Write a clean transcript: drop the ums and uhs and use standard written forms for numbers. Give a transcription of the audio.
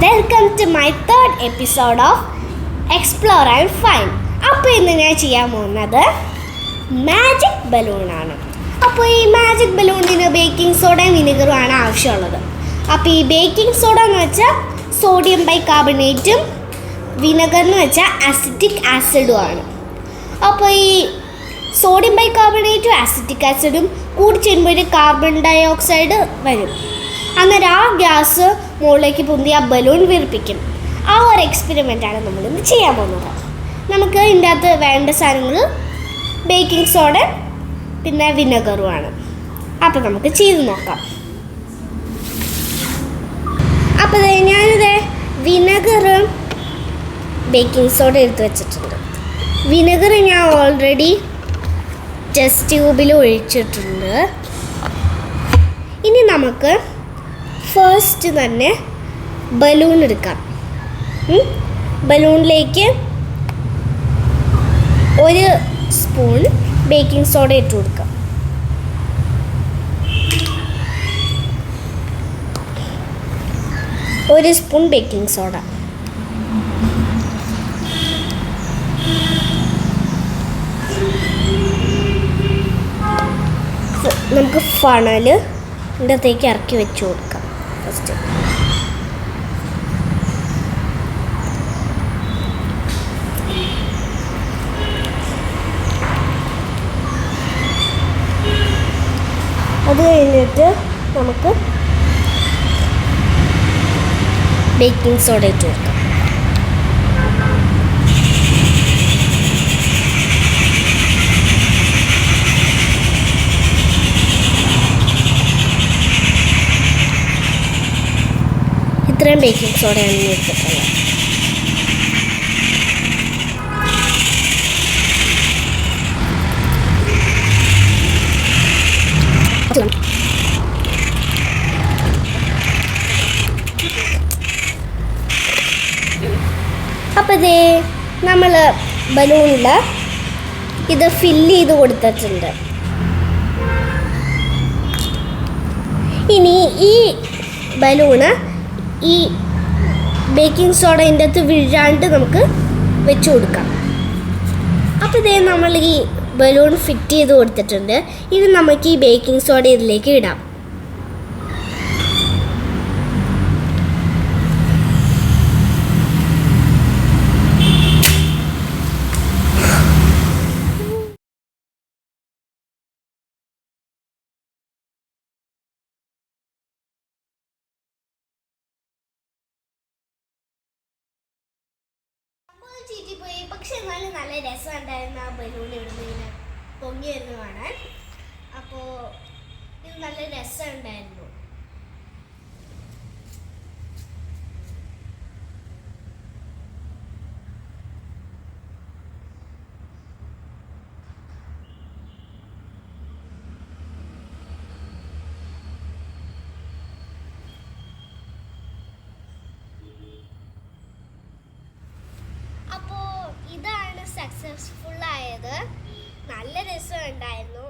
Welcome to my third episode of Explore and Find. അപ്പോൾ ഇന്ന് ഞാൻ ചെയ്യാൻ പോകുന്നത് മാജിക് ബലൂണാണ്. അപ്പോൾ ഈ മാജിക് ബലൂണിന് ബേക്കിംഗ് സോഡയും വിനെഗറും ആണ് ആവശ്യമുള്ളത്. അപ്പോൾ ഈ ബേക്കിംഗ് സോഡ എന്ന് വെച്ചാൽ സോഡിയം ബൈകാർബണേറ്റും വിനെഗർ എന്ന് വെച്ചാൽ അസിറ്റിക് ആസിഡുമാണ്. അപ്പോൾ ഈ സോഡിയം ബൈകാർബണേറ്റും അസിറ്റിക് ആസിഡും കൂടി ചേരുമ്പോൾ ഒരു കാർബൺ ഡൈ ഓക്സൈഡ് വരും. അന്നേരം ആ ഗ്യാസ് മുകളിലേക്ക് പൊന്തി ആ ബലൂൺ വീർപ്പിക്കും. ആ ഒരു എക്സ്പെരിമെൻ്റാണ് നമ്മളിന്ന് ചെയ്യാൻ പോകുന്നത്. നമുക്ക് ഇതിൻ്റെ അകത്ത് വേണ്ട സാധനങ്ങൾ ബേക്കിംഗ് സോഡ പിന്നെ വിനെഗറുമാണ്. അപ്പോൾ നമുക്ക് ചെയ്ത് നോക്കാം. അപ്പോൾ ഞാനിത് വിനെഗറും ബേക്കിംഗ് സോഡ എടുത്ത് വെച്ചിട്ടുണ്ട്. വിനെഗർ ഞാൻ ഓൾറെഡി ടെസ്റ്റ് ട്യൂബിൽ ഒഴിച്ചിട്ടുണ്ട്. ഇനി നമുക്ക് ഫസ്റ്റ് തന്നെ ബലൂൺ എടുക്കാം. ബലൂണിലേക്ക് ഒരു സ്പൂൺ ബേക്കിംഗ് സോഡ ഇട്ട് കൊടുക്കാം. ഒരു സ്പൂൺ ബേക്കിംഗ് സോഡ. നമുക്ക് ഫണല് ഇതിനകത്തേക്ക് ഇറക്കി വെച്ച് കൊടുക്കാം. ഫസ്റ്റ് അത് കഴിഞ്ഞിട്ട് നമുക്ക് ബേക്കിംഗ് സോഡ ഇട്ട് കൊടുക്കാം. ഇത്രയും ബേക്കിംഗ് സോഡയാണ് എടുത്തിട്ടുള്ളത്. അപ്പോൾ ഇതേ നമ്മൾ ബലൂണിൽ ഇത് ഫില്ല് ചെയ്ത് കൊടുത്തിട്ടുണ്ട്. ഇനി ഈ ബലൂണ് ഈ ബേക്കിംഗ് സോഡ ഇതിൻ്റെ അകത്ത് വീഴാണ്ട് നമുക്ക് വെച്ച് കൊടുക്കാം. അപ്പോൾ ഇതേ നമ്മൾ ഈ ബലൂൺ ഫിറ്റ് ചെയ്ത് കൊടുത്തിട്ടുണ്ട്. ഇനി നമുക്ക് ഈ ബേക്കിംഗ് സോഡ ഇതിലേക്ക് ഇടാം. ചീറ്റിപ്പോയി, പക്ഷെ എന്നാലും നല്ല രസമുണ്ടായിരുന്നു ആ ബലൂൺ ഇടുന്നതിന് പൊങ്ങി വരുന്ന കാണാൻ. അപ്പോൾ ഇത് നല്ല രസമുണ്ടായിരുന്നു. ഇതാണ് സക്സസ്ഫുൾ ആയത്. നല്ല രസമുണ്ടായിരുന്നു.